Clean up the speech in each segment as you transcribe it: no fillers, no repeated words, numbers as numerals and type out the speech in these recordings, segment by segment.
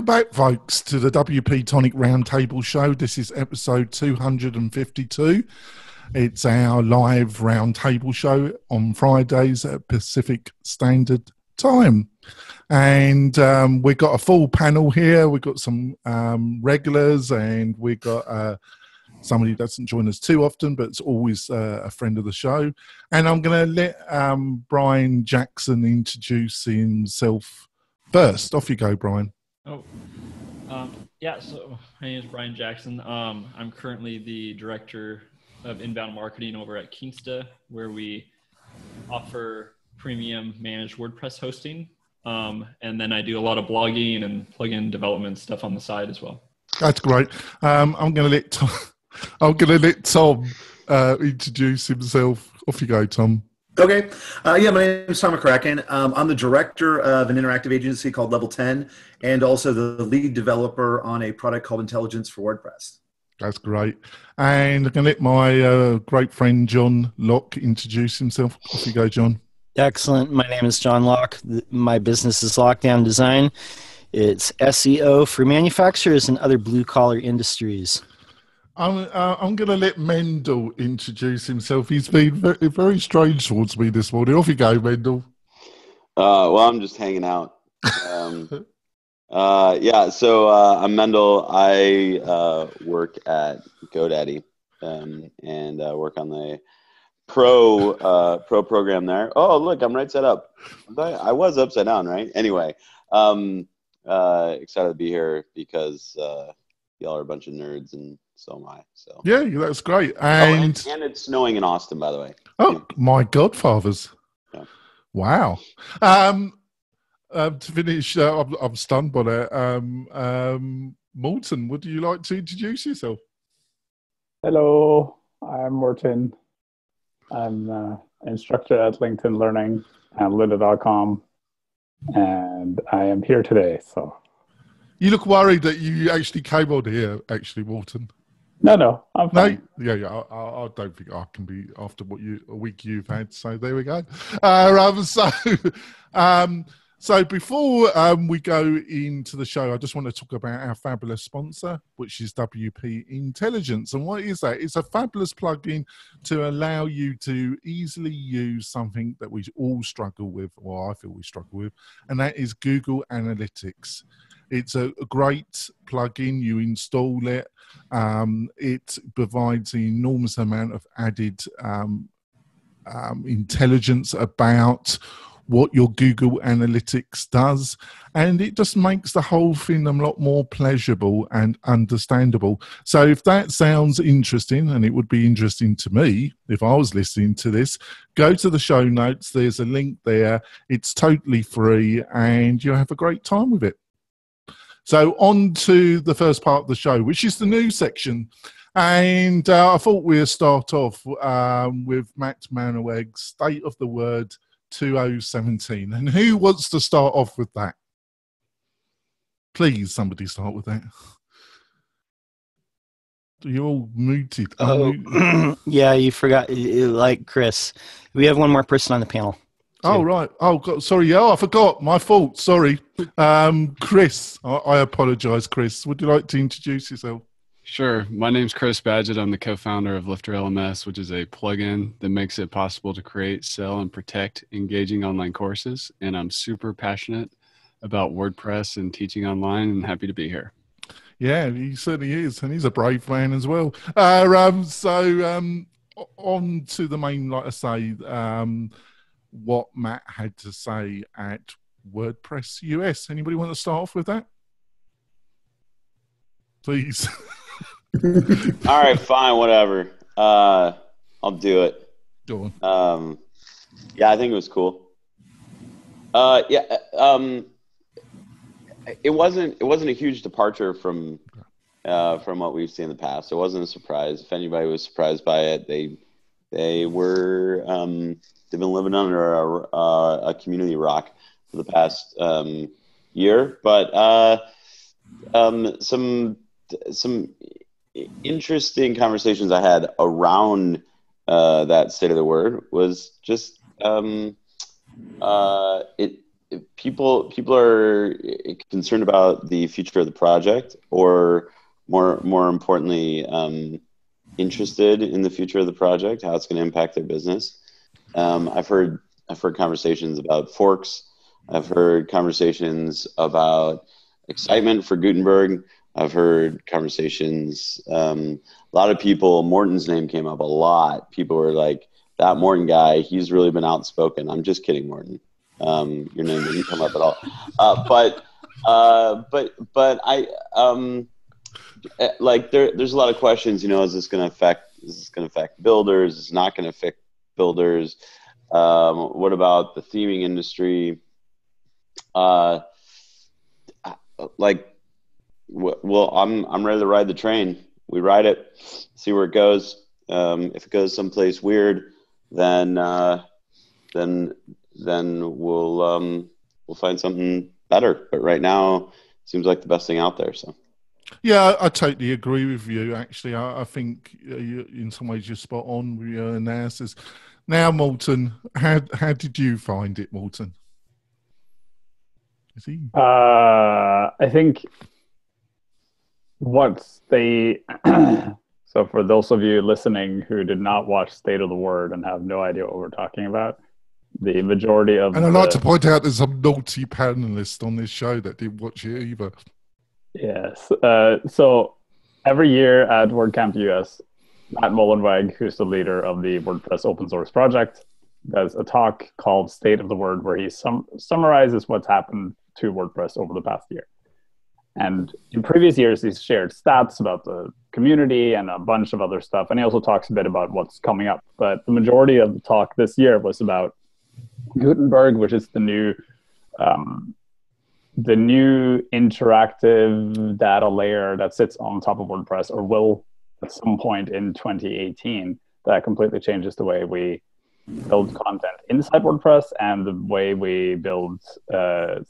Welcome back, folks, to the WP-Tonic Roundtable Show. This is episode 252. It's our live roundtable show on Fridays at Pacific Standard Time. And we've got a full panel here. We've got some regulars, and we've got somebody who doesn't join us too often, but it's always a friend of the show. And I'm going to let Brian Jackson introduce himself first. Off you go, Brian. Yeah, so my name is Brian Jackson. I'm currently the Director of Inbound Marketing over at Kingsta, where we offer premium managed WordPress hosting. And then I do a lot of blogging and plugin development stuff on the side as well. That's great. I'm going to let Tom introduce himself. Off you go, Tom. Okay. My name is Tom McCracken. I'm the director of an interactive agency called Level 10 and also the lead developer on a product called Intelligence for WordPress. That's great. And I'm going to let my great friend John Locke introduce himself. Off you go, John. Excellent. My name is John Locke. My business is Lockdown Design. It's SEO for manufacturers and other blue-collar industries. I'm going to let Mendel introduce himself. He's been very, very strange towards me this morning. Off you go, Mendel. Well, I'm just hanging out. So I'm Mendel. I work at GoDaddy and work on the pro program there. Oh, look, I'm right side up. I was upside down, right? Anyway, excited to be here because y'all are a bunch of nerds and so am I. So yeah, that's great. And it's snowing in Austin, by the way. Oh, my godfathers! Yeah. Wow. To finish, I'm stunned by that. Morton, would you like to introduce yourself? Hello, I'm Morton. I'm an instructor at LinkedIn Learning and lynda.com, and I am here today. So you look worried that you actually came on here, actually, Morton. No, I'm fine. No, yeah. I don't think I can be after a week you've had. So there we go. So before we go into the show, I just want to talk about our fabulous sponsor, which is WP Intelligence. And what is that? It's a fabulous plugin to allow you to easily use something that we all struggle with, or I feel we struggle with, and that is Google Analytics. It's a great plugin. You install it. It provides an enormous amount of added intelligence about what your Google Analytics does, and it just makes the whole thing a lot more pleasurable and understandable. So if that sounds interesting, and it would be interesting to me if I was listening to this, go to the show notes. There's a link there. It's totally free, and you'll have a great time with it. So on to the first part of the show, which is the news section. And I thought we'd start off with Matt Manoweg's State of the Word 2017. And who wants to start off with that? Please, somebody start with that. You're all muted. Oh, yeah, you forgot. Like Chris, we have one more person on the panel. Oh, right. Oh, God, sorry. Oh, I forgot. My fault. Sorry. Chris, I apologize, Chris. Would you like to introduce yourself? Sure. My name's Chris Badgett. I'm the co-founder of Lifter LMS, which is a plugin that makes it possible to create, sell, and protect engaging online courses. And I'm super passionate about WordPress and teaching online, and happy to be here. Yeah, he certainly is. And he's a brave man as well. On to the main, like I say, what Matt had to say at WordPress US. Anybody want to start off with that? Please. All right, fine, whatever. I'll do it. Go on. Yeah, I think it was cool. It wasn't a huge departure from what we've seen in the past. It wasn't a surprise. If anybody was surprised by it, they were they've been living under a community rock for the past year. But some interesting conversations I had around that state of the word was just people are concerned about the future of the project, or more importantly, interested in the future of the project, how it's going to impact their business. I've heard conversations about forks. I've heard conversations about excitement for Gutenberg. I've heard conversations. A lot of people. Morton's name came up a lot. People were like, "That Morton guy, he's really been outspoken." I'm just kidding, Morton. Your name didn't come up at all. But I like there's a lot of questions. Is this going to affect builders? Is it not going to affect builders? What about the theming industry? Well, I'm ready to ride the train. We ride it, see where it goes. If it goes someplace weird, then we'll find something better. But right now, it seems like the best thing out there. So. Yeah, I totally agree with you. Actually, I think in some ways you're spot on with your analysis. Now, Morton, how did you find it, Morton? Is he? I think so for those of you listening who did not watch State of the Word and have no idea what we're talking about, the majority of and I'd like to point out there's some naughty panelists on this show that didn't watch it either. Yes. So every year at WordCamp US, Matt Mullenweg, who's the leader of the WordPress open source project, does a talk called State of the Word, where he summarizes what's happened to WordPress over the past year. And in previous years, he's shared stats about the community and a bunch of other stuff. And he also talks a bit about what's coming up. But the majority of the talk this year was about Gutenberg, which is the new interactive data layer that sits on top of WordPress, or will at some point in 2018, that completely changes the way we build content inside WordPress and the way we build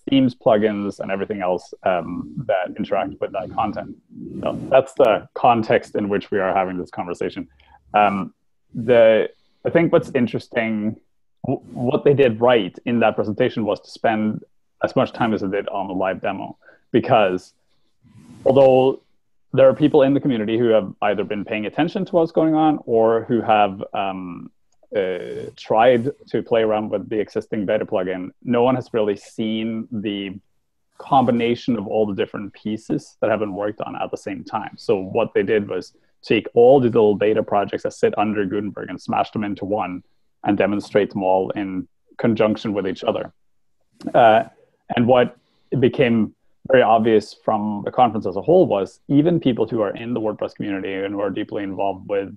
themes, plugins, and everything else that interact with that content. So that's the context in which we are having this conversation. I think what's interesting, what they did right in that presentation was to spend as much time as it did on the live demo, because although there are people in the community who have either been paying attention to what's going on or who have tried to play around with the existing beta plugin, no one has really seen the combination of all the different pieces that have been worked on at the same time. So what they did was take all the little beta projects that sit under Gutenberg and smash them into one and demonstrate them all in conjunction with each other. And what became very obvious from the conference as a whole was even people who are in the WordPress community and who are deeply involved with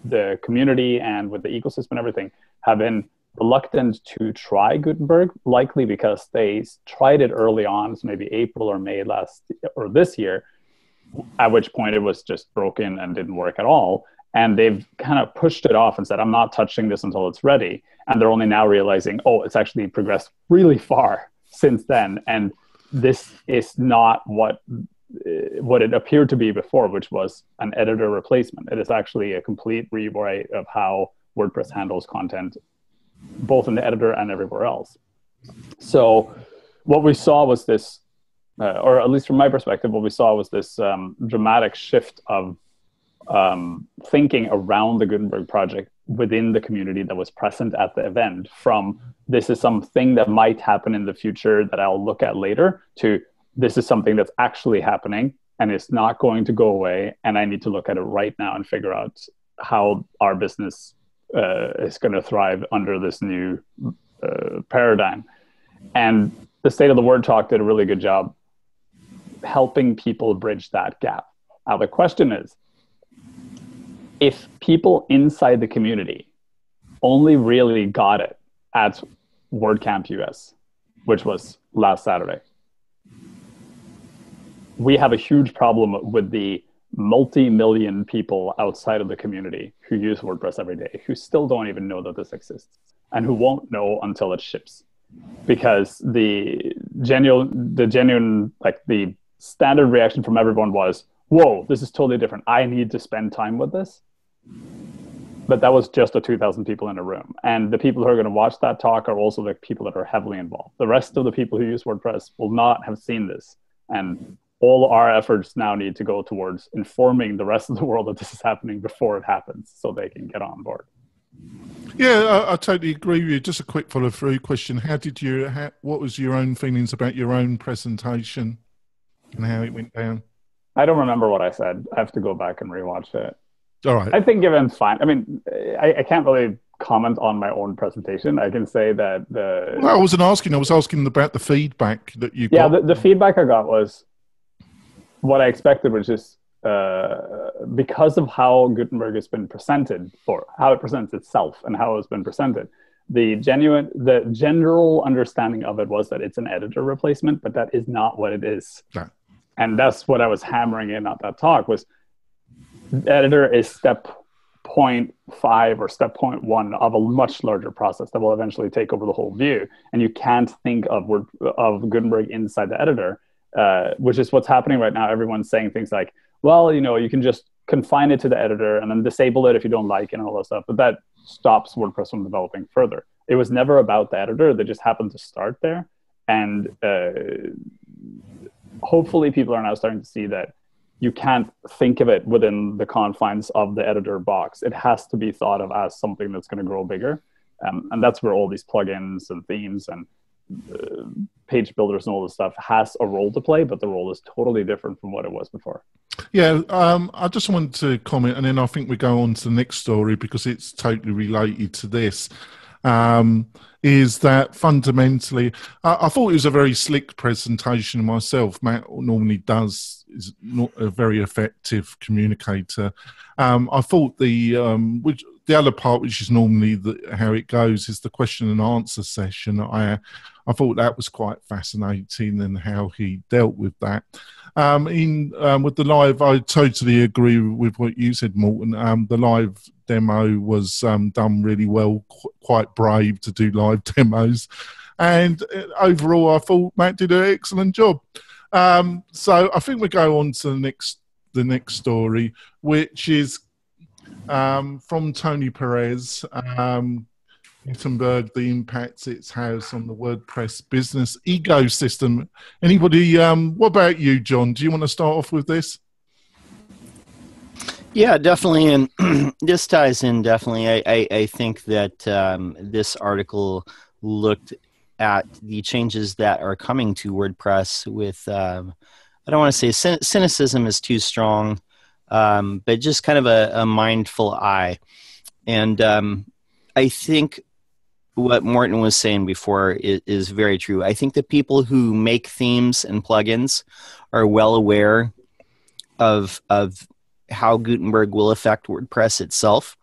the community and with the ecosystem and everything have been reluctant to try Gutenberg, likely because they tried it early on, so maybe April or May this year, at which point it was just broken and didn't work at all. And they've kind of pushed it off and said, I'm not touching this until it's ready. And they're only now realizing, oh, it's actually progressed really far since then. And this is not what it appeared to be before, which was an editor replacement. It is actually a complete rewrite of how WordPress handles content, both in the editor and everywhere else. So what we saw was this, or at least from my perspective, what we saw was this dramatic shift of thinking around the Gutenberg project within the community that was present at the event, from this is something that might happen in the future that I'll look at later, to this is something that's actually happening and it's not going to go away, and I need to look at it right now and figure out how our business is going to thrive under this new paradigm. And the State of the Word talk did a really good job helping people bridge that gap. Now the question is, if people inside the community only really got it at WordCamp US, which was last Saturday, we have a huge problem with the multi-million people outside of the community who use WordPress every day, who still don't even know that this exists, and who won't know until it ships. Because the genuine, like the standard reaction from everyone was, whoa, this is totally different. I need to spend time with this. but that was just the 2,000 people in a room. And the people who are going to watch that talk are also the people that are heavily involved. The rest of the people who use WordPress will not have seen this. And all our efforts now need to go towards informing the rest of the world that this is happening before it happens so they can get on board. Yeah, I totally agree with you. Just a quick follow-through question. What was your own feelings about your own presentation and how it went down? I don't remember what I said. I have to go back and rewatch it. All right. I think given fine. I mean, I can't really comment on my own presentation. I can say that Well, I wasn't asking. I was asking about the feedback that you got. Yeah, the feedback I got was what I expected, which is because of how Gutenberg has been presented, or how it presents itself and how it's been presented, the general understanding of it was that it's an editor replacement, but that is not what it is. No. And that's what I was hammering in at that talk was the editor is step 0.5 or step 0.1 of a much larger process that will eventually take over the whole view. And you can't think of Gutenberg inside the editor, which is what's happening right now. Everyone's saying things like, well, you can just confine it to the editor and then disable it if you don't like it and all that stuff. But that stops WordPress from developing further. It was never about the editor. They just happened to start there. And hopefully people are now starting to see that you can't think of it within the confines of the editor box. It has to be thought of as something that's going to grow bigger. And that's where all these plugins and themes and page builders and all this stuff has a role to play, but the role is totally different from what it was before. Yeah, I just wanted to comment, and then I think we go on to the next story because it's totally related to this. Is that fundamentally, I thought it was a very slick presentation myself. Matt normally is not a very effective communicator. I thought the other part, which is normally how it goes, is the question and answer session. I thought that was quite fascinating and how he dealt with that. With the live, I totally agree with what you said, Morten. The live demo was done really well, quite brave to do live demos. And overall, I thought Matt did an excellent job. So I think we go on to the next story, which is from Tony Perez. Gutenberg, the impact it has on the WordPress business ecosystem. Anybody, what about you, John? Do you want to start off with this? Yeah, definitely. And this ties in definitely. I think that this article looked at the changes that are coming to WordPress with, I don't want to say cynicism is too strong, but just kind of a mindful eye. And I think what Morten was saying before is very true. I think the people who make themes and plugins are well aware of how Gutenberg will affect WordPress itself.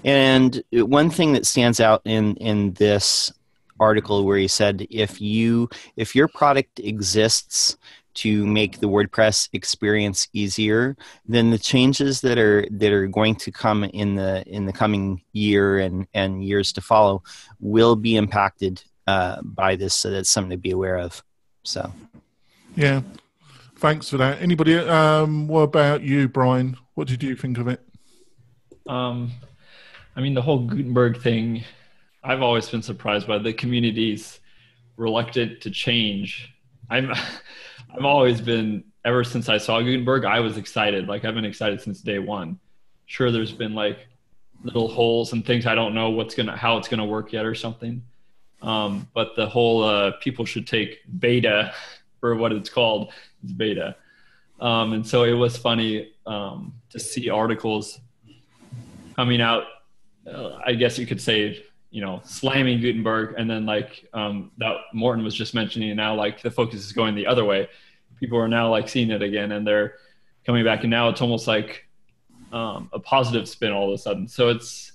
And one thing that stands out in this article where he said, if your product exists to make the WordPress experience easier, then the changes that are going to come in the coming year and years to follow will be impacted by this. So that's something to be aware of. So, yeah, thanks for that. Anybody? What about you, Brian? What did you think of it? I mean, the whole Gutenberg thing, I've always been surprised by the community's reluctant to change. I've always been, ever since I saw Gutenberg, I was excited. Like, I've been excited since day one. Sure, there's been like little holes and things I don't know how it's gonna work yet or something. But the whole people should take beta for what it's called, it's beta. And so it was funny to see articles coming out. I guess you could say, slamming Gutenberg, and then like that Morten was just mentioning, now like the focus is going the other way. People are now like seeing it again and they're coming back, and now it's almost like a positive spin all of a sudden. So it's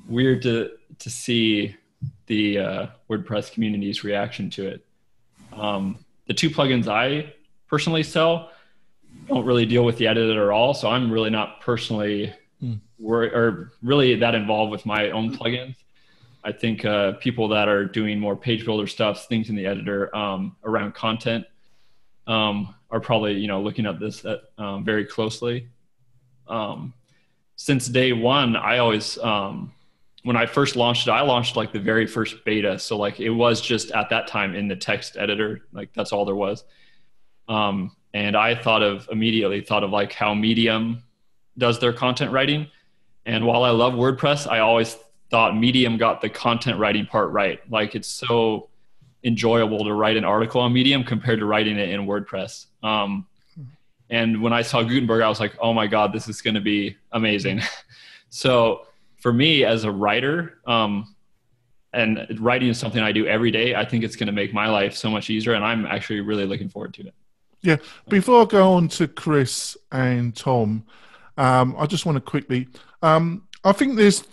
weird to see the WordPress community's reaction to it. The two plugins I personally sell don't really deal with the editor at all, so I'm really not personally or really that involved with my own plugins. I think people that are doing more page builder stuff, things in the editor around content are probably looking at this very closely. since day one, I always, when I first launched it, I launched like the very first beta. So like it was just at that time in the text editor, like that's all there was. And I immediately thought of like how Medium does their content writing. And while I love WordPress, I always thought Medium got the content writing part right. Like it's so enjoyable to write an article on Medium compared to writing it in WordPress. And when I saw Gutenberg, I was like, oh my God, this is going to be amazing. So for me as a writer, and writing is something I do every day, I think it's going to make my life so much easier. And I'm actually really looking forward to it. Yeah. Before I go on to Chris and Tom, I just want to quickly, I think there's,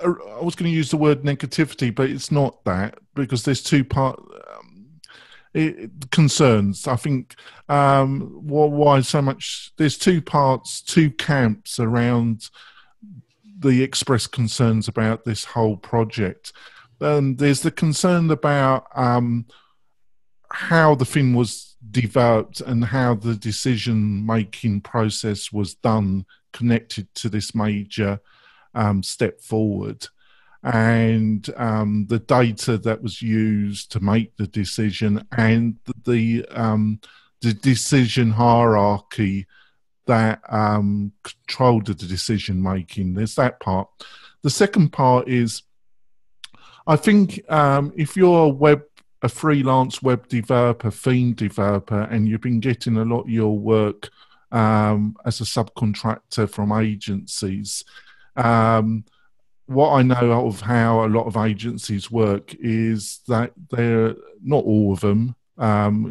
I was going to use the word negativity, but it's not that, because there's two concerns. I think why so much, there's two camps around the expressed concerns about this whole project. There's the concern about how the thing was developed and how the decision-making process was done connected to this major step forward, and the data that was used to make the decision, and the decision hierarchy that controlled the decision making. There's that part. The second part is, I think if you're a freelance web developer, theme developer, and you've been getting a lot of your work as a subcontractor from agencies, what I know of how a lot of agencies work is that they're not all of them.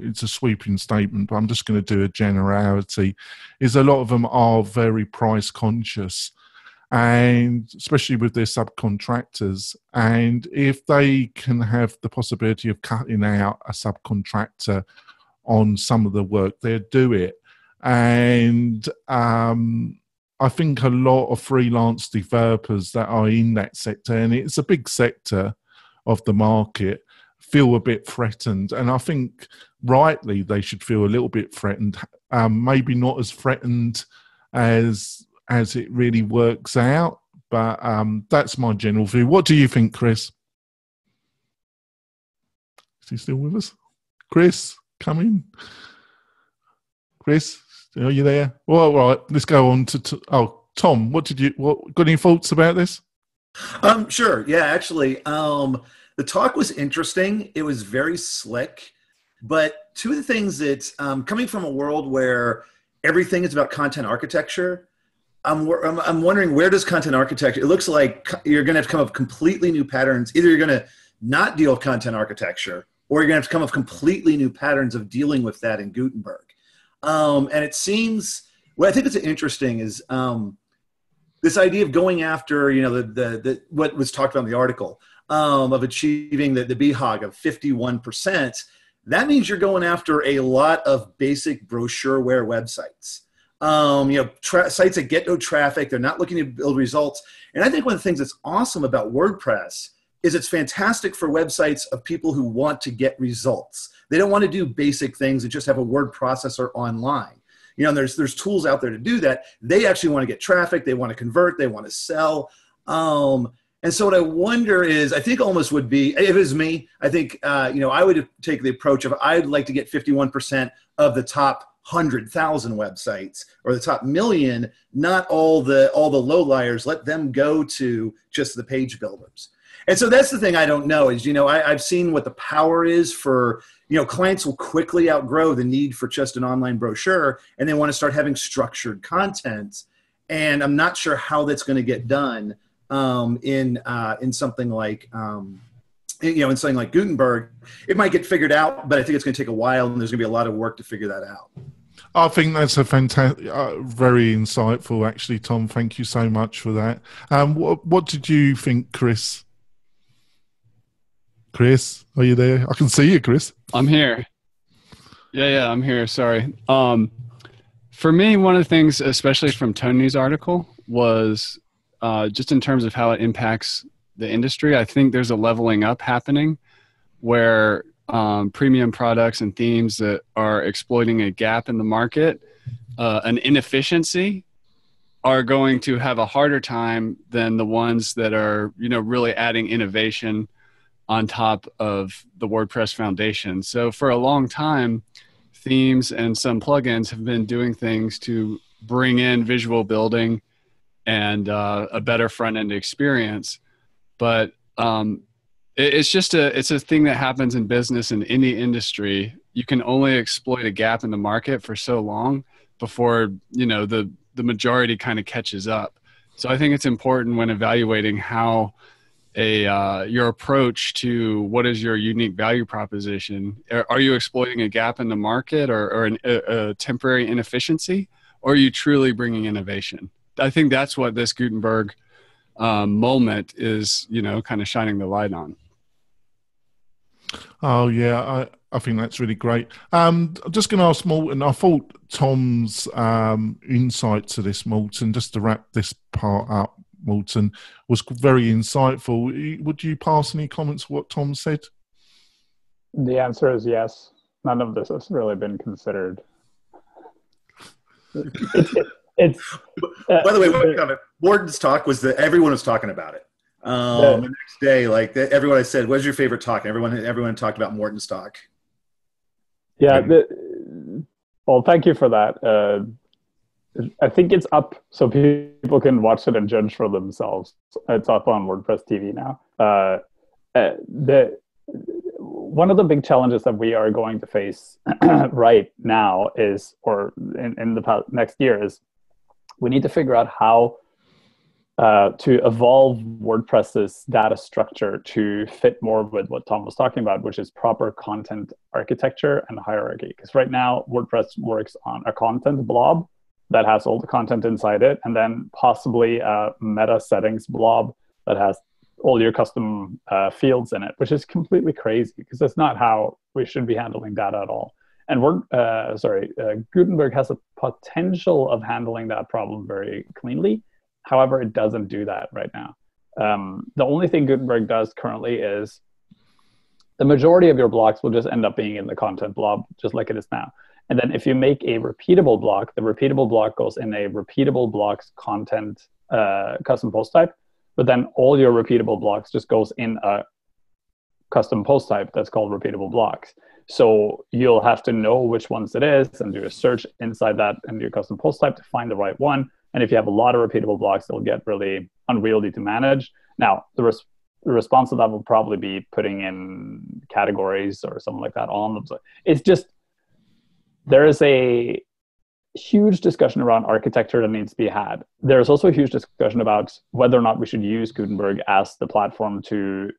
It's a sweeping statement, but I'm just going to do a generality, is a lot of them are very price conscious, and especially with their subcontractors. And if they can have the possibility of cutting out a subcontractor on some of the work, they'll do it. And I think a lot of freelance developers that are in that sector, and it's a big sector of the market, feel a bit threatened. And I think rightly they should feel a little bit threatened, maybe not as threatened as it really works out, but that's my general view. What do you think, Chris? Is he still with us? Chris, come in. Chris, are you there? Well, all right, let's go on to Tom. What got any thoughts about this? Sure. Yeah, actually, the talk was interesting. It was very slick, but two of the things that coming from a world where everything is about content architecture, I'm wondering, where does content architecture? It looks like you're going to have to come up with completely new patterns. Either you're going to not deal with content architecture, or you're going to have to come up with completely new patterns of dealing with that in Gutenberg. And it seems, what I think is interesting is this idea of going after, the what was talked about in the article, of achieving the BHOG of 51%. That means you're going after a lot of basic brochureware websites. Sites that get no traffic, they're not looking to build results. And I think one of the things that's awesome about WordPress is it's fantastic for websites of people who want to get results. They don't want to do basic things and just have a word processor online. There's tools out there to do that. They actually want to get traffic. They want to convert. They want to sell. And so what I wonder is, I think almost would be, if it was me, I think, I would take the approach of, I'd like to get 51% of the top 100,000 websites, or the top million, not all the low liars. Let them go to just the page builders. And so that's the thing I don't know is, I've seen what the power is for, clients will quickly outgrow the need for just an online brochure, and they want to start having structured content. And I'm not sure how that's going to get done in something like, in something like Gutenberg. It might get figured out, but I think it's going to take a while, and there's going to be a lot of work to figure that out. I think that's a fantastic, very insightful, actually, Tom. Thank you so much for that. What did you think, Chris? Chris, are you there? I can see you, Chris. I'm here. Yeah, I'm here. Sorry. For me, one of the things, especially from Tony's article, was just in terms of how it impacts the industry. I think there's a leveling up happening where premium products and themes that are exploiting a gap in the market, an inefficiency, are going to have a harder time than the ones that are, really adding innovation on top of the WordPress foundation. So for a long time, themes and some plugins have been doing things to bring in visual building and a better front end experience. But it's a thing that happens in business in any industry. You can only exploit a gap in the market for so long before, the majority kind of catches up. So I think it's important when evaluating how your approach to what is your unique value proposition. Are you exploiting a gap in the market or a temporary inefficiency, or are you truly bringing innovation? I think that's what this Gutenberg moment is, kind of shining the light on. Oh yeah, I think that's really great. I'm just going to ask Morten. I thought Tom's insight to this, Morten, just to wrap this part up, Morten, was very insightful. Would you pass any comments to what Tom said? The answer is yes. None of this has really been considered. It's by the way, one comment. Morten's talk was that everyone was talking about it. The next day, everyone I said, "What's your favorite talk?" And everyone talked about Morten's talk. Yeah. Well, thank you for that. I think it's up so people can watch it and judge for themselves. It's up on WordPress TV now. One of the big challenges that we are going to face right now is, or in the next year, is we need to figure out how to evolve WordPress's data structure to fit more with what Tom was talking about, which is proper content architecture and hierarchy. Because right now, WordPress works on a content blob that has all the content inside it, and then possibly a meta settings blob that has all your custom fields in it, which is completely crazy because that's not how we should be handling data at all. And Gutenberg has a potential of handling that problem very cleanly. However, it doesn't do that right now. The only thing Gutenberg does currently is the majority of your blocks will just end up being in the content blob, just like it is now. And then if you make a repeatable block, the repeatable block goes in a repeatable blocks content custom post type, but then all your repeatable blocks just goes in a custom post type that's called repeatable blocks. So you'll have to know which ones it is and do a search inside that and your custom post type to find the right one. And if you have a lot of repeatable blocks, they'll get really unwieldy to manage. Now, the response to that will probably be putting in categories or something like that on them. So it's just, there is a huge discussion around architecture that needs to be had. There's also a huge discussion about whether or not we should use Gutenberg as the platform to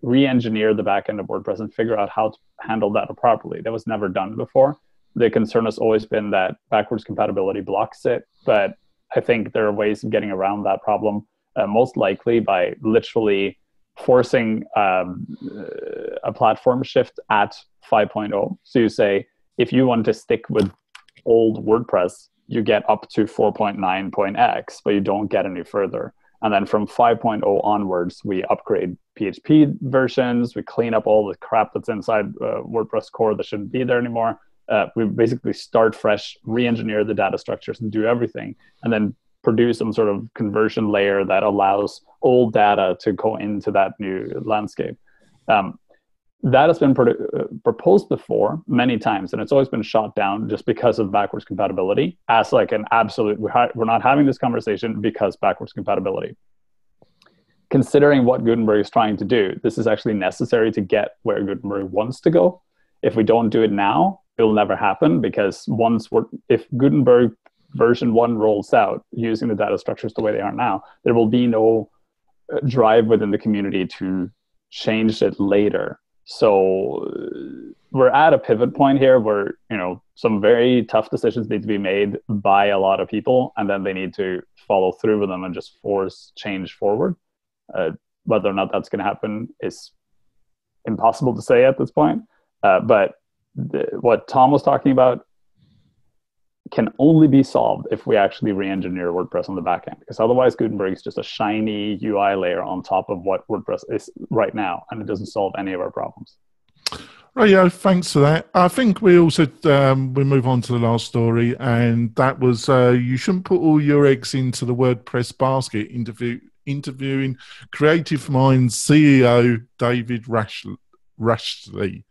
re-engineer the backend of WordPress and figure out how to handle that properly. That was never done before. The concern has always been that backwards compatibility blocks it, but I think there are ways of getting around that problem, most likely by literally forcing a platform shift at 5.0. So you say, if you want to stick with old WordPress, you get up to 4.9.x, but you don't get any further. And then from 5.0 onwards, we upgrade PHP versions, we clean up all the crap that's inside WordPress core that shouldn't be there anymore. We basically start fresh, re-engineer the data structures and do everything, and then produce some sort of conversion layer that allows old data to go into that new landscape. That has been proposed before many times, and it's always been shot down just because of backwards compatibility as like an absolute, we're not having this conversation because backwards compatibility. Considering what Gutenberg is trying to do, this is actually necessary to get where Gutenberg wants to go. If we don't do it now, it will never happen, because if Gutenberg version 1 rolls out using the data structures the way they are now, there will be no drive within the community to change it later. So we're at a pivot point here where, some very tough decisions need to be made by a lot of people, and then they need to follow through with them and just force change forward. Whether or not that's going to happen is impossible to say at this point. But what Tom was talking about can only be solved if we actually re-engineer WordPress on the back end, because otherwise Gutenberg is just a shiny UI layer on top of what WordPress is right now, and it doesn't solve any of our problems. Oh yeah, thanks for that. I think we also we move on to the last story, and that was you shouldn't put all your eggs into the WordPress basket. Interviewing Creative Minds CEO David Rashty. Rashty.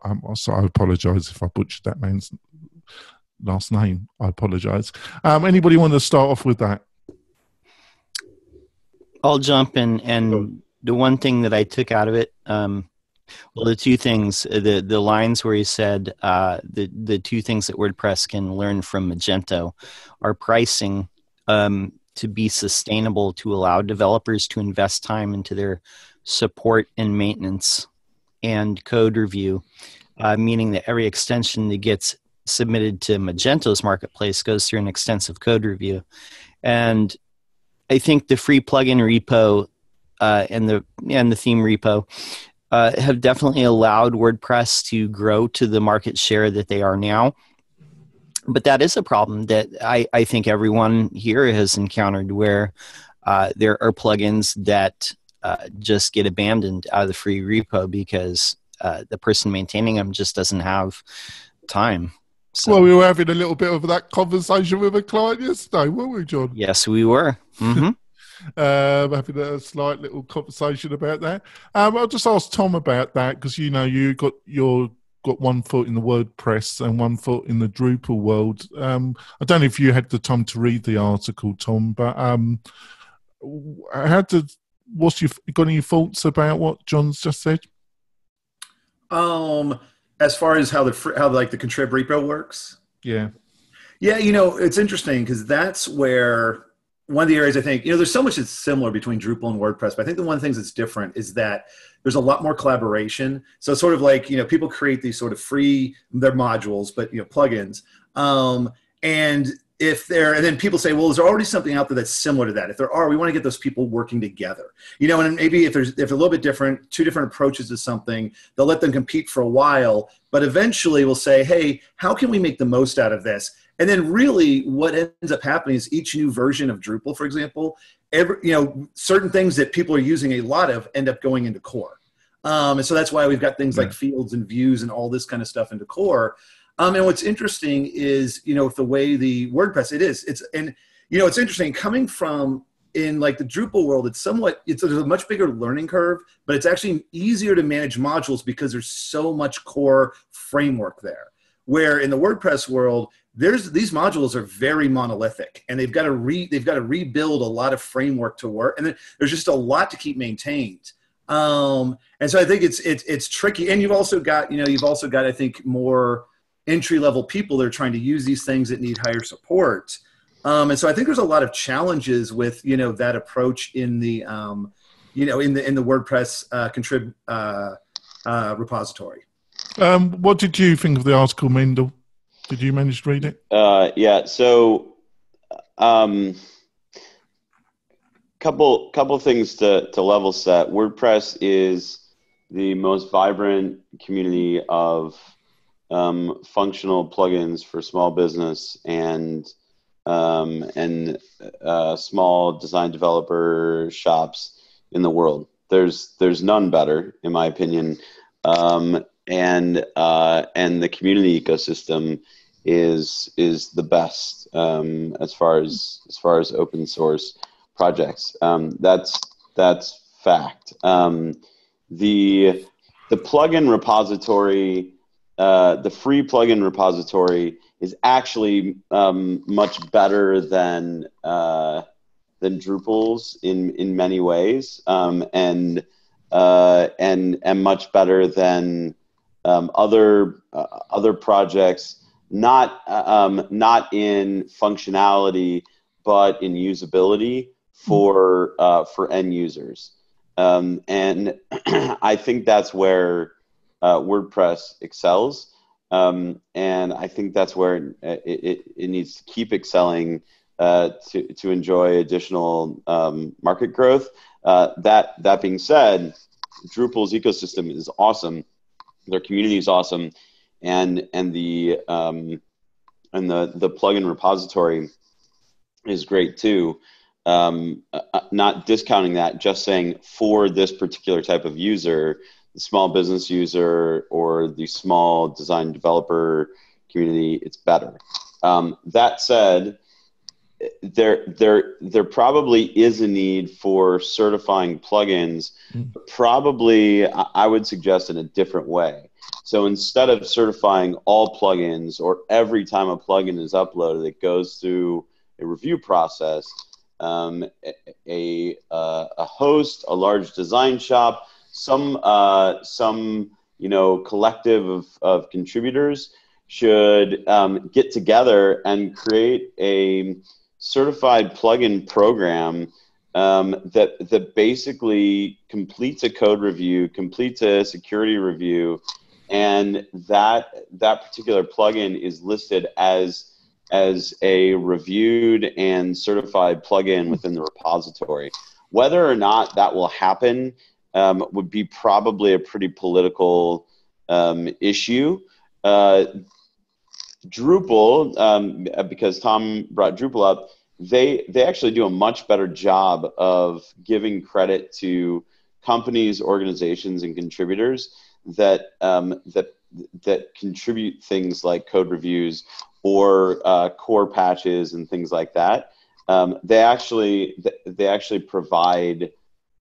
I'm sorry, I apologise if I butchered that man's last name. I apologise. Anybody want to start off with that? I'll jump in, and the one thing that I took out of it, well, the two things, the lines where he said the two things that WordPress can learn from Magento are pricing to be sustainable, to allow developers to invest time into their support and maintenance and code review, meaning that every extension that gets submitted to Magento's marketplace goes through an extensive code review. And I think the free plugin repo and the theme repo have definitely allowed WordPress to grow to the market share that they are now. But that is a problem that I think everyone here has encountered, where there are plugins that just get abandoned out of the free repo because the person maintaining them just doesn't have time. So, well, we were having a little bit of that conversation with a client yesterday, weren't we, John? Yes, we were. Mm-hmm. Having a slight little conversation about that. I'll just ask Tom about that, because you got one foot in the WordPress and one foot in the Drupal world. I don't know if you had the time to read the article, Tom, but got any thoughts about what John's just said? As far as how the contrib repo works? Yeah. Yeah, it's interesting, because that's where one of the areas I think, there's so much that's similar between Drupal and WordPress, but I think the one of the things that's different is that there's a lot more collaboration. So it's sort of like, people create these sort of they're modules, but, plugins. And then people say, well, is there already something out there that's similar to that? If there are, we want to get those people working together. And maybe if they're a little bit different, two different approaches to something, they'll let them compete for a while, but eventually we'll say, hey, how can we make the most out of this? And then really what ends up happening is each new version of Drupal, for example, certain things that people are using a lot of end up going into core. And so that's why we've got things like fields and views and all this kind of stuff into core. And what's interesting is, with the way the WordPress it's interesting coming from in like the Drupal world, there's a much bigger learning curve, but it's actually easier to manage modules because there's so much core framework there. Where in the WordPress world, these modules are very monolithic, and they've got to rebuild a lot of framework to work, and then there's just a lot to keep maintained. And so I think it's tricky, and you've also got I think more entry-level people that are trying to use these things that need higher support. And so I think there's a lot of challenges with that approach in the in the WordPress contrib repository. What did you think of the article, Mendel? Did you manage to read it? Yeah. So, couple things to level set. WordPress is the most vibrant community of functional plugins for small business and small design developer shops in the world. There's none better, in my opinion. And the community ecosystem is the best as far as open source projects. That's fact. The plugin repository, the free plugin repository, is actually much better than Drupal's in many ways, and much better than other projects, not in functionality, but in usability for end users. And I think that's where WordPress excels. And I think that's where it needs to keep excelling to enjoy additional market growth. That being said, Drupal's ecosystem is awesome. Their community is awesome, and the plugin repository is great too. Not discounting that, just saying for this particular type of user, small business user or the small design developer community, it's better. That said, there probably is a need for certifying plugins, but probably I would suggest in a different way. So instead of certifying all plugins, or every time a plugin is uploaded, it goes through a review process. A host, a large design shop, some collective of contributors should get together and create a certified plugin program that basically completes a code review, completes a security review, and that particular plugin is listed as a reviewed and certified plugin within the repository. Whether or not that will happen would be probably a pretty political issue. Drupal, because Tom brought Drupal up, they actually do a much better job of giving credit to companies, organizations, and contributors that contribute things like code reviews or core patches and things like that. They actually provide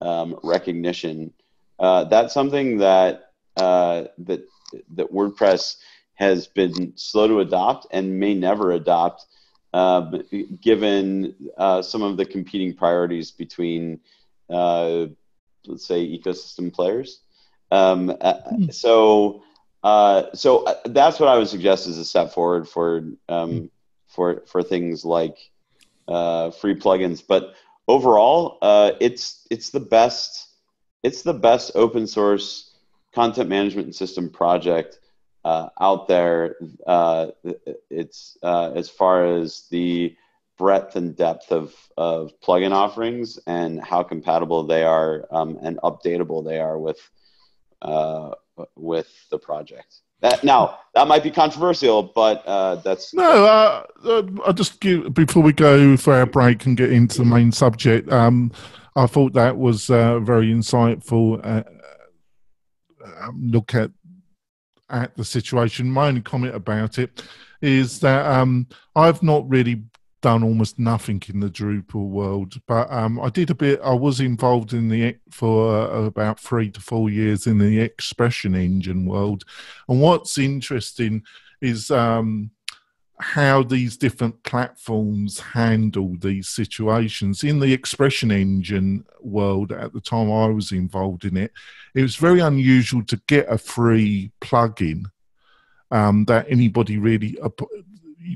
recognition. That's something that WordPress has been slow to adopt and may never adopt, given some of the competing priorities between, let's say, ecosystem players. So that's what I would suggest as a step forward for things like free plugins. But overall, it's the best open source content management system project out there. It's as far as the breadth and depth of plugin offerings and how compatible they are and updatable they are with the project. That might be controversial, but that's no. I just before we go for our break and get into the main subject. I thought that was very insightful. Look at the situation. My only comment about it is that I've not really done almost nothing in the Drupal world, but I did a bit. I was involved for about 3 to 4 years in the expression engine world, and what's interesting is how these different platforms handle these situations. In the expression engine world, at the time I was involved in it, it was very unusual to get a free plugin that anybody really...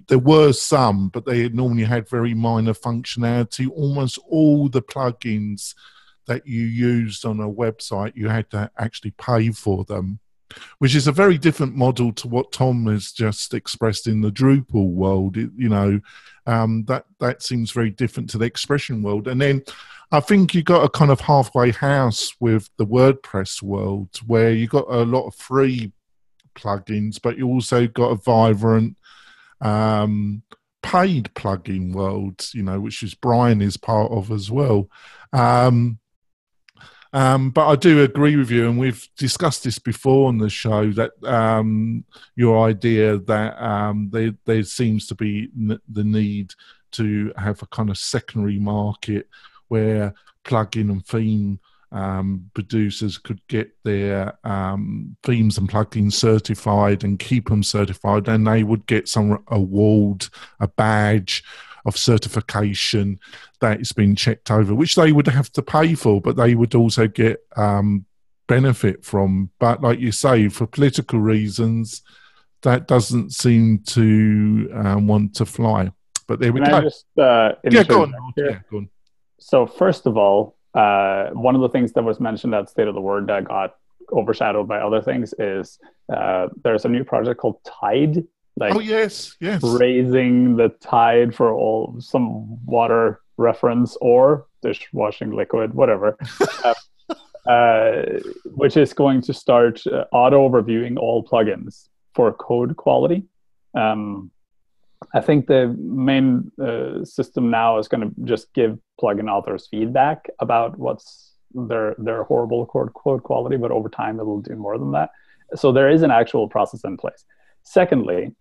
There were some, but they normally had very minor functionality. Almost all the plugins that you used on a website, you had to actually pay for them, which is a very different model to what Tom has just expressed in the Drupal world. That seems very different to the expression world. And then I think you got a kind of halfway house with the WordPress world, where you got a lot of free plugins, but you also got a vibrant paid plugin world, which is Brian is part of as well. But I do agree with you, and we've discussed this before on the show, that your idea that there seems to be the need to have a kind of secondary market where plugin and theme producers could get their themes and plugins certified and keep them certified, and they would get some award, a badge of certification that it's been checked over, which they would have to pay for, but they would also get benefit from. But like you say, for political reasons, that doesn't seem to want to fly. But there we go. I just go on. Yeah, go on. So first of all, one of the things that was mentioned at State of the Word that got overshadowed by other things is there's a new project called Tide. Oh yes. Raising the tide for some water reference or dishwashing liquid, whatever, which is going to start auto-reviewing all plugins for code quality. I think the main system now is going to just give plugin authors feedback about what's they're horrible code quality, but over time it'll do more than that. So there is an actual process in place. Secondly,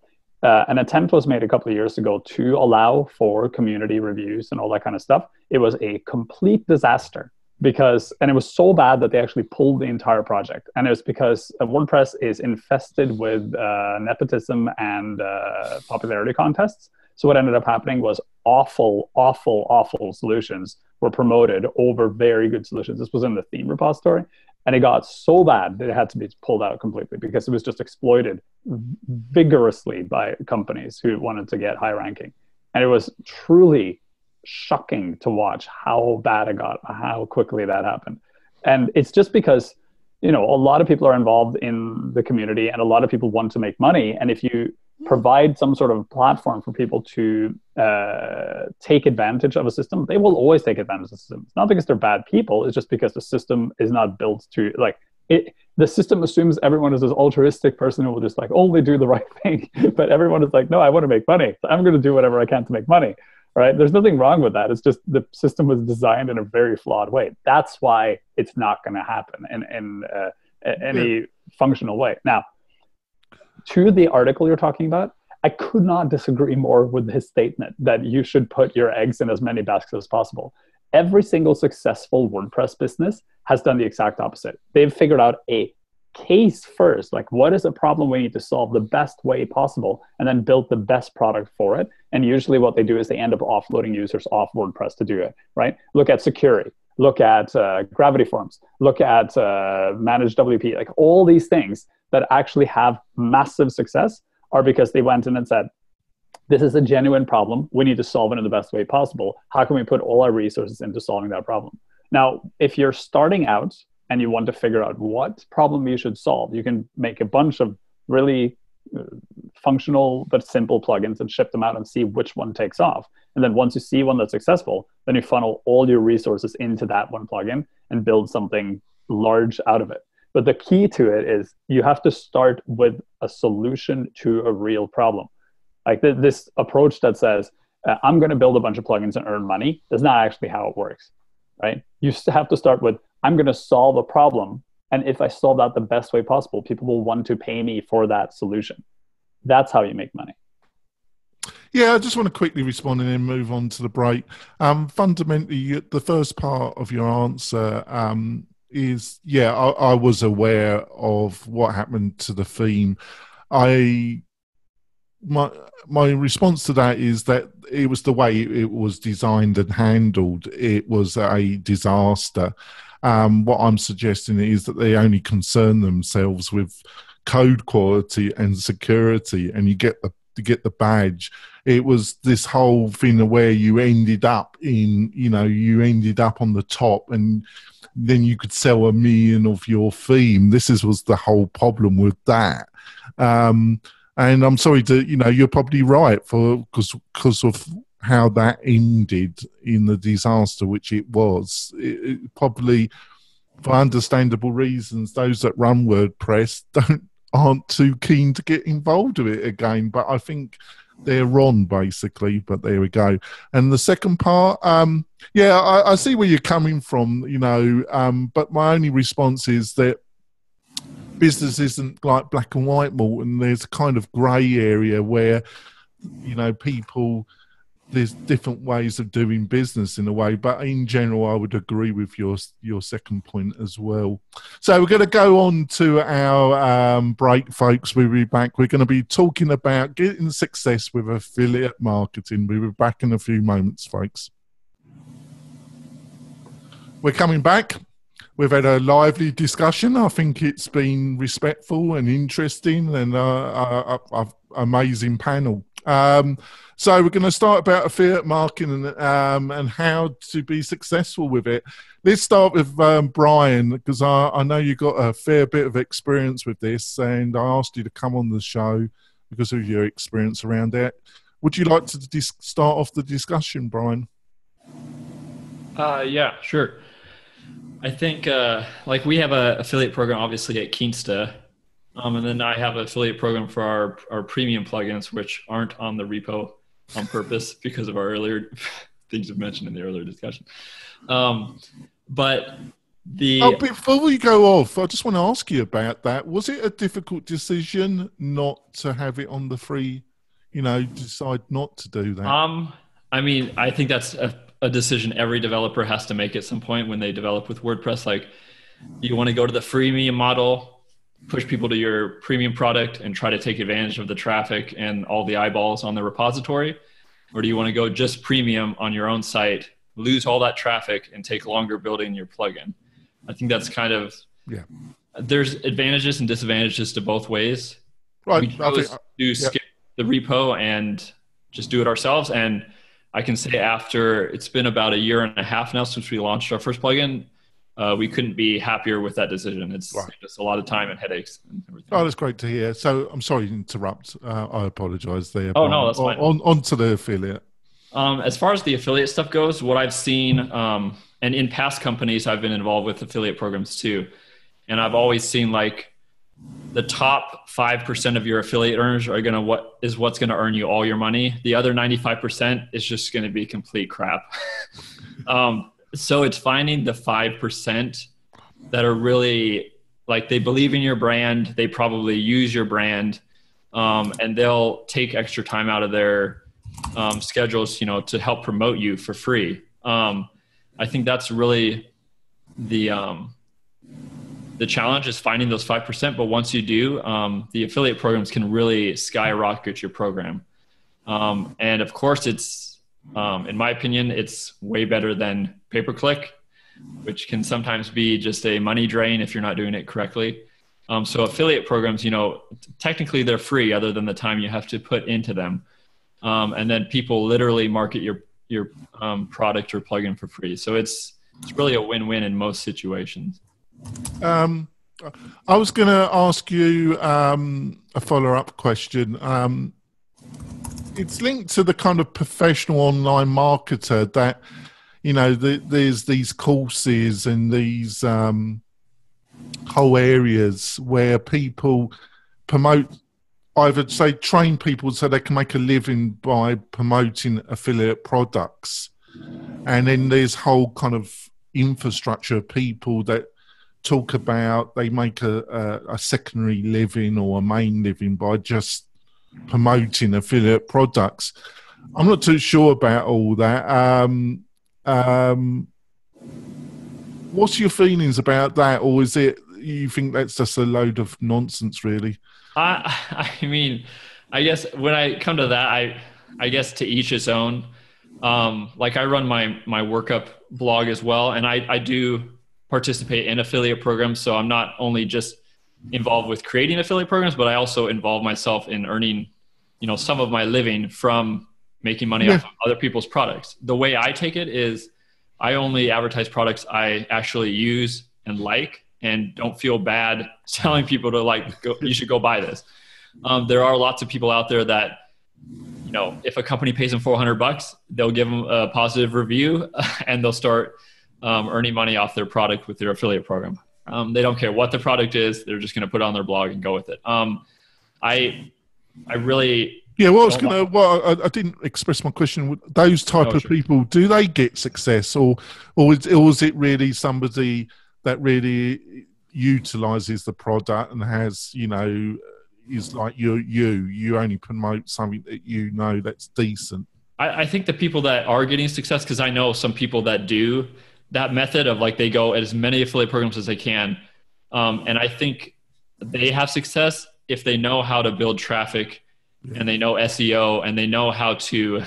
an attempt was made a couple of years ago to allow for community reviews and all that kind of stuff. It was a complete disaster and it was so bad that they actually pulled the entire project. And it was because WordPress is infested with nepotism and popularity contests. So what ended up happening was awful solutions were promoted over very good solutions. This was in the theme repository. And it got so bad that it had to be pulled out completely because it was just exploited vigorously by companies who wanted to get high ranking. And it was truly shocking to watch how bad it got, how quickly that happened. And it's just because, a lot of people are involved in the community and a lot of people want to make money. And if you provide some sort of platform for people to take advantage of a system, they will always take advantage of the system. It's not because they're bad people. It's just because the system is not built to the system assumes everyone is this altruistic person who will just only do the right thing. But everyone is no, I want to make money. So I'm going to do whatever I can to make money. Right? There's nothing wrong with that. It's just the system was designed in a very flawed way. That's why it's not going to happen in any functional way. Now, to the article you're talking about, I could not disagree more with his statement that you should put your eggs in as many baskets as possible. Every single successful WordPress business has done the exact opposite. They've figured out a case first, what is a problem we need to solve the best way possible, and then built the best product for it. And usually what they do is they end up offloading users off WordPress to do it, right? Look at Security, look at Gravity Forms, look at Managed WP, all these things that actually have massive success are because they went in and said, this is a genuine problem. We need to solve it in the best way possible. How can we put all our resources into solving that problem? Now, if you're starting out and you want to figure out what problem you should solve, you can make a bunch of really functional but simple plugins and ship them out and see which one takes off. And then once you see one that's successful, then you funnel all your resources into that one plugin and build something large out of it. But the key to it is you have to start with a solution to a real problem. This approach that says, I'm going to build a bunch of plugins and earn money, is not actually how it works, right? You have to start with, I'm going to solve a problem. And if I solve that the best way possible, people will want to pay me for that solution. That's how you make money. Yeah, I just want to quickly respond and then move on to the break. Fundamentally, the first part of your answer is, I was aware of what happened to the theme. My response to that is that it was the way it was designed and handled. It was a disaster. What I'm suggesting is that they only concern themselves with code quality and security, and you get the badge. It was this whole thing where you ended up on the top, and then you could sell 1 million of your theme. Was the whole problem with that. And I'm sorry you're probably right because of how that ended in the disaster, which it was. It probably, for understandable reasons, those that run WordPress aren't too keen to get involved with it again. But I think they're wrong, basically. But there we go. And the second part, I see where you're coming from, but my only response is that business isn't like black and white, Morten. There's a kind of grey area where, people, there's different ways of doing business in a way. But in general, I would agree with your second point as well. So we're going to go on to our break, folks. We'll be back. We're going to be talking about getting success with affiliate marketing. We'll be back in a few moments, folks. We're coming back. We've had a lively discussion. I think it's been respectful and interesting and amazing panel. So we're going to start about affiliate marketing and how to be successful with it. Let's start with Brian, because I know you've got a fair bit of experience with this, and I asked you to come on the show because of your experience around that. Would you like to start off the discussion, Brian? Yeah, sure. I think we have an affiliate program obviously at Keensta, and then I have an affiliate program for our premium plugins, which aren't on the repo on purpose because of our earlier things we've mentioned in the earlier discussion. But Oh, before we go off, I just want to ask you about that. Was it a difficult decision not to have it on the free, decide not to do that? I mean, I think that's a decision every developer has to make at some point when they develop with WordPress. Like, you want to go to the freemium model, push people to your premium product and try to take advantage of the traffic and all the eyeballs on the repository? Or do you want to go just premium on your own site, lose all that traffic and take longer building your plugin? I think that's kind of, there's advantages and disadvantages to both ways. Right. We chose to skip the repo and just do it ourselves. And I can say after, it's been about 1.5 years now since we launched our first plugin, we couldn't be happier with that decision. It's just a lot of time and headaches and everything. Oh, that's great to hear. So I'm sorry to interrupt. I apologize there. Oh, no, that's fine. On to the affiliate. As far as the affiliate stuff goes, what I've seen, and in past companies, I've been involved with affiliate programs too. And I've always seen like the top 5% of your affiliate earners are what's going to earn you all your money. The other 95% is just going to be complete crap. So it's finding the 5% that are really like, they believe in your brand. They probably use your brand, and they'll take extra time out of their schedules, to help promote you for free. I think that's really the challenge, is finding those 5%. But once you do, the affiliate programs can really skyrocket your program. And of course, it's, in my opinion, it's way better than pay-per-click, which can sometimes be just a money drain if you're not doing it correctly. So affiliate programs, technically they're free other than the time you have to put into them. And then people literally market your product or plugin for free. So it's really a win-win in most situations. I was going to ask you a follow-up question. It's linked to the kind of professional online marketer that, there's these courses and these whole areas where people promote, either say train people so they can make a living by promoting affiliate products. And then there's whole kind of infrastructure of people that talk about they make a secondary living or a main living by just promoting affiliate products. I'm not too sure about all that. What's your feelings about that? Or is it, you think that's just a load of nonsense, really? I mean, I guess when I come to that, I guess to each his own. Like I run my workup blog as well, and I do participate in affiliate programs. So I'm not only just involved with creating affiliate programs, but I also involve myself in earning, some of my living from making money off of other people's products. The way I take it is I only advertise products I actually use and like, and don't feel bad telling people to you should go buy this. There are lots of people out there that, if a company pays them $400, they'll give them a positive review and they'll start earning money off their product with their affiliate program. They don't care what the product is. They're just going to put it on their blog and go with it. I really... Yeah, I didn't express my question. Those type of people, do they get success, or is it really somebody that really utilizes the product and has, is like you only promote something that that's decent? I think the people that are getting success, because I know some people that do that method of they go at as many affiliate programs as they can. And I think they have success if they know how to build traffic and they know SEO and they know how to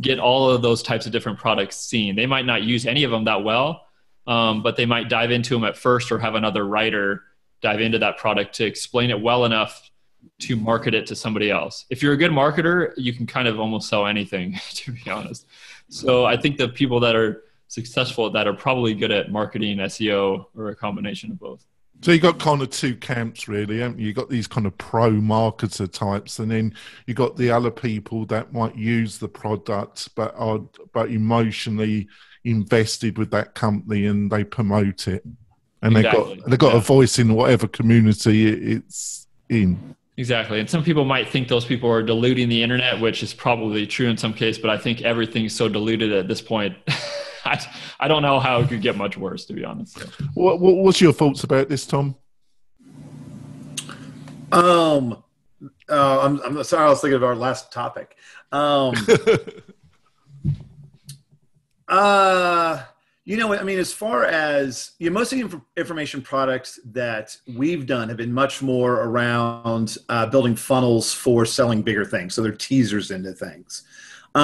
get all of those types of different products seen. They might not use any of them that well, but they might dive into them at first or have another writer dive into that product to explain it well enough to market it to somebody else. If you're a good marketer, you can kind of almost sell anything, to be honest. So I think the people that are successful at that are probably good at marketing, SEO, or a combination of both. So you got kind of two camps, really, haven't you? You got these kind of pro marketer types, and then you got the other people that might use the product but are emotionally invested with that company and they promote it, and exactly. they've got a voice in whatever community it's in. Exactly. And some people might think those people are diluting the internet, which is probably true in some case, but I think everything's so diluted at this point. I don't know how it could get much worse, to be honest. So. What's your thoughts about this, Tom? I'm sorry, I was thinking of our last topic. You know, I mean, as far as most of the information products that we've done have been much more around building funnels for selling bigger things. So they're teasers into things. You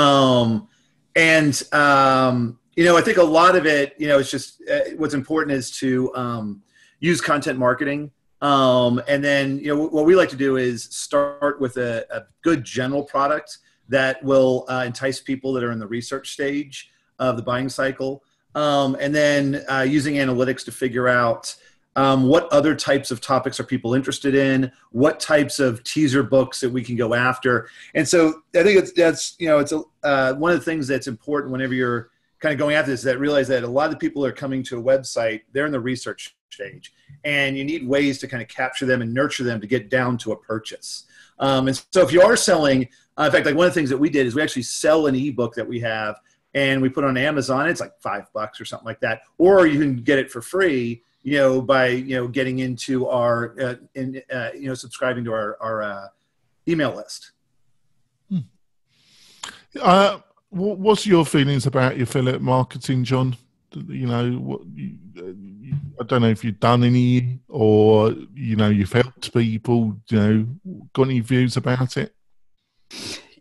know, I think a lot of it, you know, it's just what's important is to use content marketing. And then, you know, what we like to do is start with a good general product that will entice people that are in the research stage of the buying cycle. And then using analytics to figure out what other types of topics are people interested in, what types of teaser books that we can go after. And so I think that's you know, it's one of the things that's important whenever you're kind of going after this, that realize that a lot of the people that are coming to a website, they're in the research stage, and you need ways to kind of capture them and nurture them to get down to a purchase. And so if you are selling, in fact, like one of the things that we did is we actually sell an ebook that we have, and we put it on Amazon. It's like $5 or something like that, or you can get it for free, you know, by getting into our subscribing to our email list. What's your feelings about affiliate marketing, John? You know, I don't know if you've done any, or you've helped people. Got any views about it?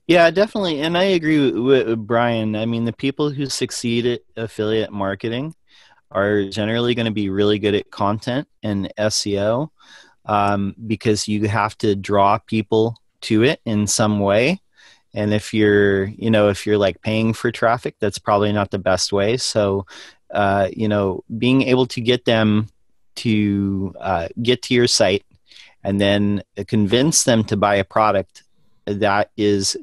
Yeah, definitely. And I agree with Brian. I mean, the people who succeed at affiliate marketing are generally going to be really good at content and SEO, because you have to draw people to it in some way. And if you're like paying for traffic, that's probably not the best way. So, being able to get them to get to your site and then convince them to buy a product that is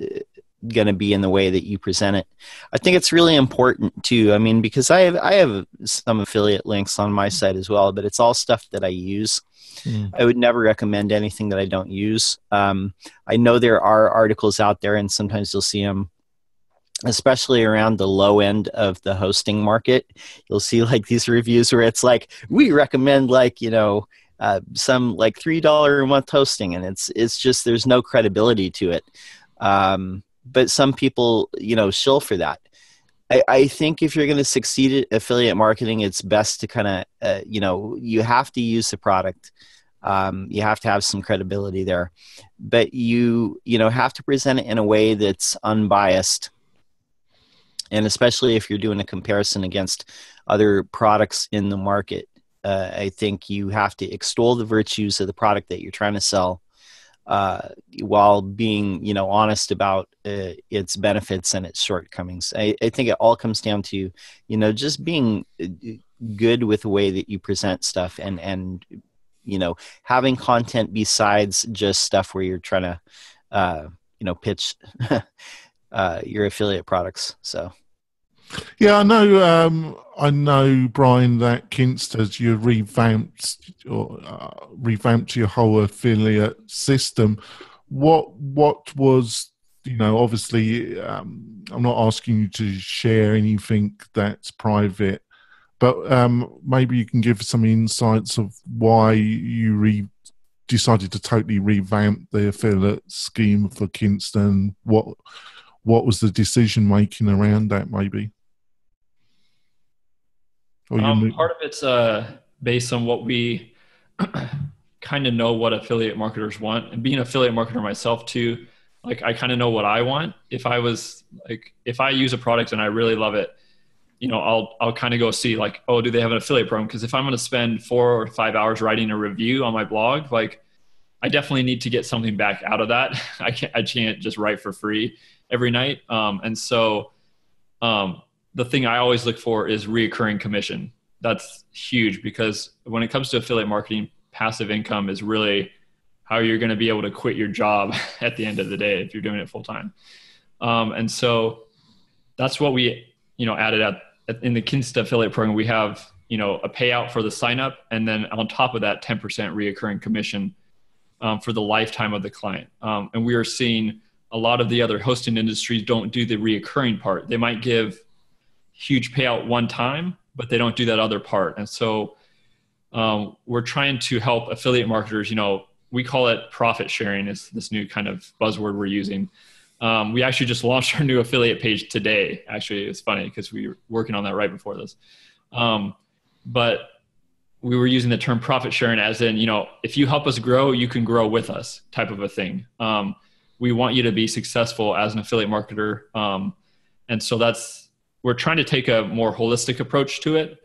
going to be in the way that you present it. I think it's really important too. I mean, because I have some affiliate links on my site as well, but it's all stuff that I use. I would never recommend anything that I don't use. I know there are articles out there, and sometimes you'll see them, especially around the low end of the hosting market. You'll see like these reviews where it's like, we recommend some like $3 a month hosting, and it's just, there's no credibility to it. But some people, shill for that. I think if you're going to succeed at affiliate marketing, it's best to kind of, you have to use the product. You have to have some credibility there, but you have to present it in a way that's unbiased. And especially if you're doing a comparison against other products in the market, I think you have to extol the virtues of the product that you're trying to sell, while being, honest about its benefits and its shortcomings. I think it all comes down to, just being good with the way that you present stuff, and having content besides just stuff where you're trying to, pitch your affiliate products. So. Yeah, I know, Brian, that Kinsta's you revamped your whole affiliate system. What was, obviously, I'm not asking you to share anything that's private, but maybe you can give some insights of why you decided to totally revamp the affiliate scheme for Kingston. What was the decision making around that, maybe? Part of it's based on what we kind of know what affiliate marketers want, and being an affiliate marketer myself too, like I kind of know what I want. If I use a product and I really love it, I'll kind of go see like, oh, do they have an affiliate program? Because if I'm going to spend 4 or 5 hours writing a review on my blog, like I definitely need to get something back out of that. I can't just write for free every night. And so the thing I always look for is reoccurring commission. That's huge, because when it comes to affiliate marketing, passive income is really how you're going to be able to quit your job at the end of the day if you're doing it full time. And so that's what we, added in the Kinsta affiliate program. We have, a payout for the sign up, and then on top of that, 10% reoccurring commission. for the lifetime of the client. And we are seeing a lot of the other hosting industries don't do the reoccurring part. They might give huge payout one time, but they don't do that other part. And so we're trying to help affiliate marketers. We call it profit sharing, is this new kind of buzzword we're using. We actually just launched our new affiliate page today. Actually, it's funny because we were working on that right before this. But we were using the term profit sharing as in, if you help us grow, you can grow with us type of a thing. We want you to be successful as an affiliate marketer. And so we're trying to take a more holistic approach to it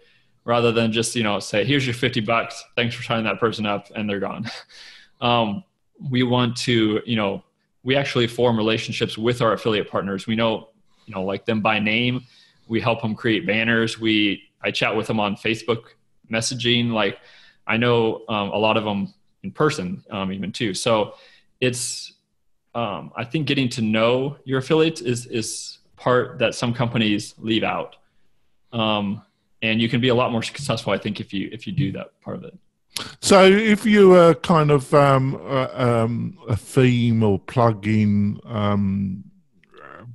rather than just, say, here's your $50. Thanks for signing that person up and they're gone. We want to, we actually form relationships with our affiliate partners. We know, like them by name. We help them create banners. I chat with them on Facebook messaging. Like I know a lot of them in person even too. So it's, I think getting to know your affiliates is part that some companies leave out. And you can be a lot more successful, I think, if you do that part of it. So if you are kind of a theme or plugin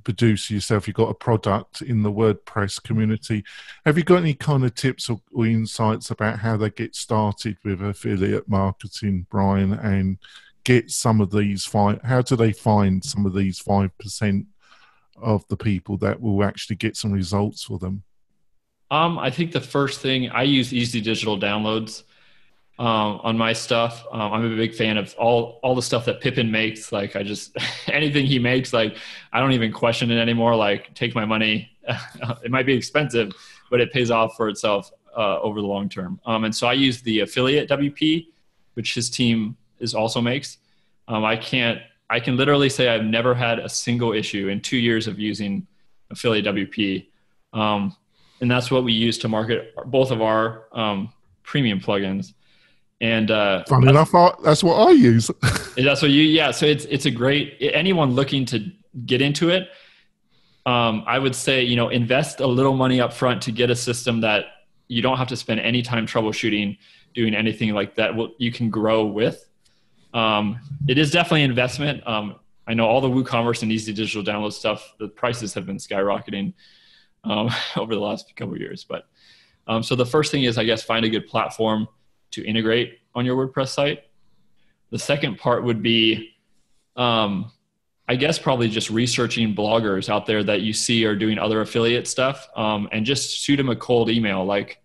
producer yourself, you've got a product in the WordPress community, have you got any kind of tips or insights about how they get started with affiliate marketing, Brian, and get some of these how do they find some of these 5% of the people that will actually get some results for them? I think the first thing, I use Easy Digital Downloads on my stuff. I'm a big fan of all the stuff that Pippin makes. Like anything he makes, like I don't even question it anymore. Like take my money. It might be expensive, but it pays off for itself over the long term. And so I use the affiliate WP, which his team also makes. I can literally say I've never had a single issue in 2 years of using affiliate WP. And that's what we use to market both of our premium plugins. And funny enough, that's what I use. That's what yeah. So it's a great, anyone looking to get into it. I would say, invest a little money up front to get a system that you don't have to spend any time troubleshooting, doing anything like that. You can grow with. It is definitely an investment. I know all the WooCommerce and Easy Digital Download stuff, the prices have been skyrocketing over the last couple of years. But so the first thing is, I guess, find a good platform to integrate on your WordPress site. The second part would be, I guess, probably just researching bloggers out there that you see are doing other affiliate stuff, and just shoot them a cold email. Like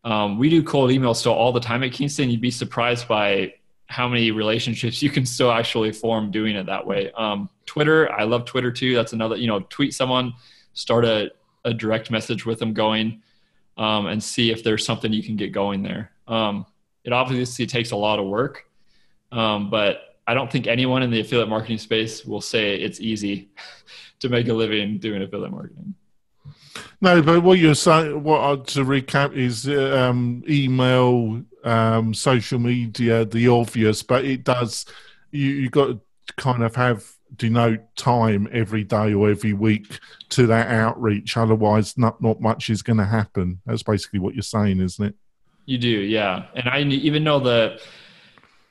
we do cold emails still all the time at Kingston. You'd be surprised by how many relationships you can still actually form doing it that way. Twitter, I love Twitter too. That's another, tweet someone, start a direct message with them going, and see if there's something you can get going there. It obviously takes a lot of work, but I don't think anyone in the affiliate marketing space will say it's easy to make a living doing affiliate marketing. No, but what you're saying, to recap, is email, social media, the obvious, but it does, you got to kind of denote time every day or every week to that outreach. Otherwise, not much is going to happen. That's basically what you're saying, isn't it? You do, yeah. And I even know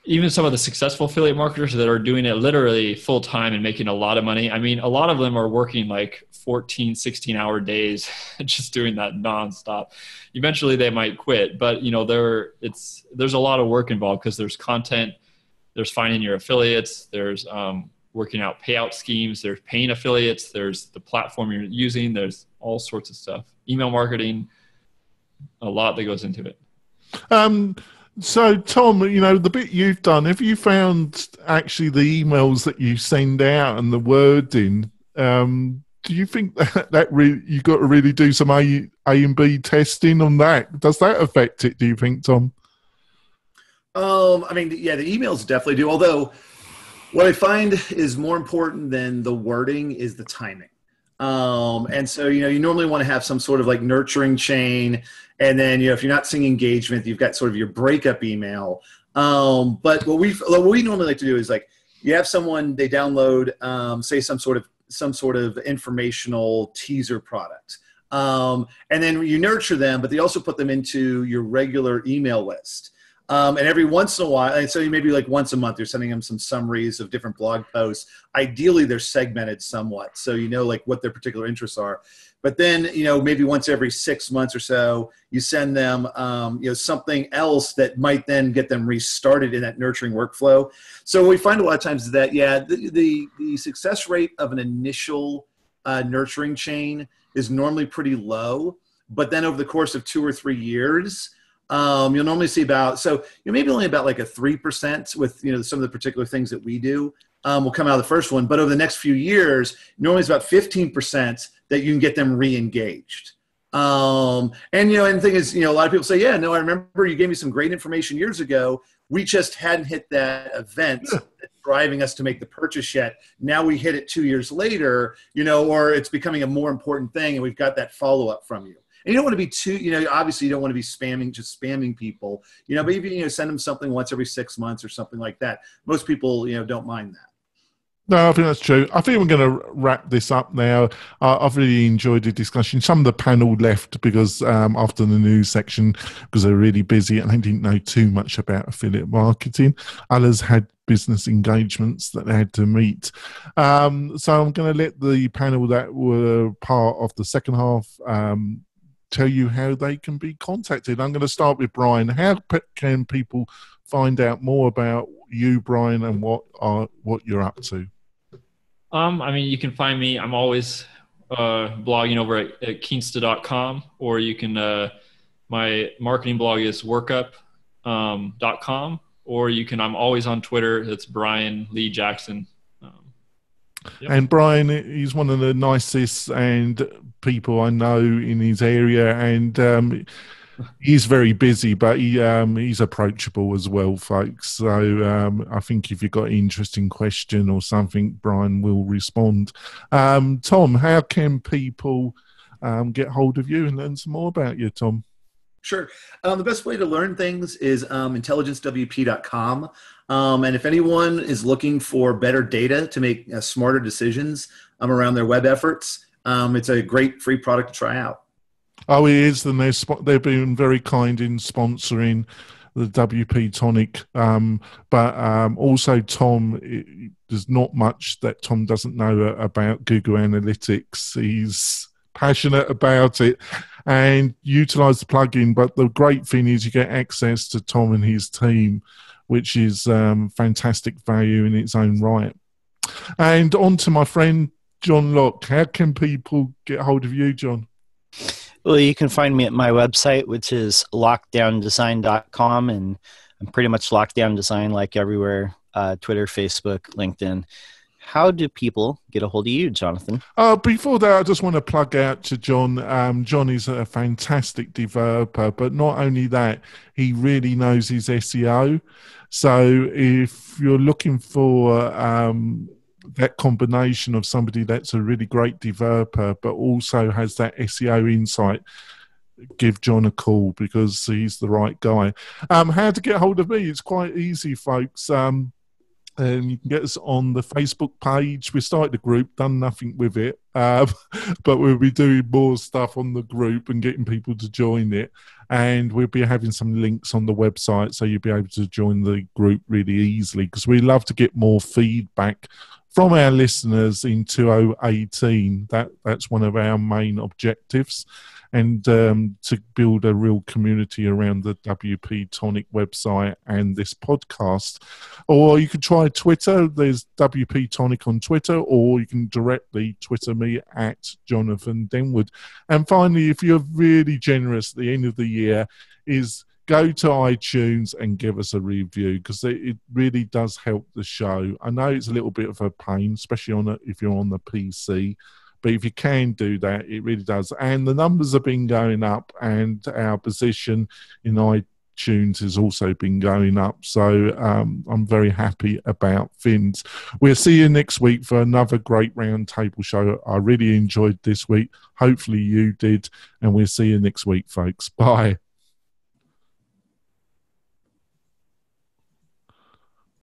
even some of the successful affiliate marketers that are doing it literally full time and making a lot of money. I mean, a lot of them are working like 14, 16-hour days, just doing that nonstop. Eventually they might quit, but there's a lot of work involved because there's content, there's finding your affiliates, there's working out payout schemes, there's paying affiliates, there's the platform you're using, there's all sorts of stuff. Email marketing, a lot that goes into it. So, Tom, the bit you've done, have you found actually the emails that you send out and the wording, do you think that really, you got to really do some A and B testing on that? Does that affect it, do you think, Tom? I mean, yeah, the emails definitely do. Although what I find is more important than the wording is the timing. And so, you normally want to have some sort of like nurturing chain. And then, if you're not seeing engagement, you've got sort of your breakup email. But what we normally like to do is like, you have someone, they download, say some sort of informational teaser product. And then you nurture them, but they also put them into your regular email list. And every once in a while, and so maybe like once a month, you're sending them some summaries of different blog posts. Ideally, they're segmented somewhat, so you know like what their particular interests are. But then, maybe once every 6 months or so, you send them, something else that might then get them restarted in that nurturing workflow. So what we find a lot of times is that, the success rate of an initial nurturing chain is normally pretty low. But then over the course of 2 or 3 years, you'll normally see maybe only about like a 3% with, some of the particular things that we do will come out of the first one. But over the next few years, normally it's about 15% that you can get them re-engaged. And the thing is, a lot of people say, yeah, no, I remember you gave me some great information years ago. We just hadn't hit that event that's driving us to make the purchase yet. Now we hit it 2 years later, or it's becoming a more important thing and we've got that follow-up from you. And you don't want to be too, obviously you don't want to be spamming people, but even, send them something once every 6 months or something like that. Most people, don't mind that. No, I think that's true. I think we're going to wrap this up now. I've really enjoyed the discussion. Some of the panel left because after the news section, because they're really busy and they didn't know too much about affiliate marketing. Others had business engagements that they had to meet. So I'm going to let the panel that were part of the second half tell you how they can be contacted. I'm going to start with Brian. How can people find out more about you, Brian, and what you're up to? You can find me. I'm always blogging over at Keensta.com, or you can, my marketing blog is workup.com, or I'm always on Twitter. It's Brian Lee Jackson. Yep. And Brian, he's one of the nicest and people I know in his area, and he's very busy, but he's approachable as well, folks. So I think if you've got an interesting question or something, Brian will respond. Tom, how can people get hold of you and learn some more about you, Tom? Sure. The best way to learn things is intelligencewp.com. And if anyone is looking for better data to make smarter decisions around their web efforts, it's a great free product to try out. Oh, it is, and they've been very kind in sponsoring the WP-Tonic. But also, Tom, there's not much that Tom doesn't know about Google Analytics. He's passionate about it and utilize the plugin. But the great thing is you get access to Tom and his team, which is fantastic value in its own right. And on to my friend, John Locke. How can people get hold of you, John? Well, you can find me at my website, which is lockdowndesign.com, and I'm pretty much Lockdown Design like everywhere, Twitter, Facebook, LinkedIn. How do people get a hold of you, Jonathan? Before that, I just want to plug out to John. John is a fantastic developer, but not only that, he really knows his SEO. So if you're looking for that combination of somebody that's a really great developer but also has that SEO insight, give John a call because he's the right guy. How to get hold of me? It's quite easy, folks. You can get us on the Facebook page. We started a group, done nothing with it, but we'll be doing more stuff on the group and getting people to join it. And we'll be having some links on the website so you'll be able to join the group really easily, because we love to get more feedback from our listeners in 2018. That's one of our main objectives, and to build a real community around the WP-Tonic website and this podcast. Or you could try Twitter. There's WP-Tonic on Twitter, or you can directly Twitter me at Jonathan Denwood. And finally, if you're really generous at the end of the year, is go to iTunes and give us a review, because it really does help the show. I know it's a little bit of a pain, especially if you're on the PC, but if you can do that, it really does. And the numbers have been going up, and our position in iTunes has also been going up. So I'm very happy about things. We'll see you next week for another great roundtable show. I really enjoyed this week. Hopefully you did. And we'll see you next week, folks. Bye.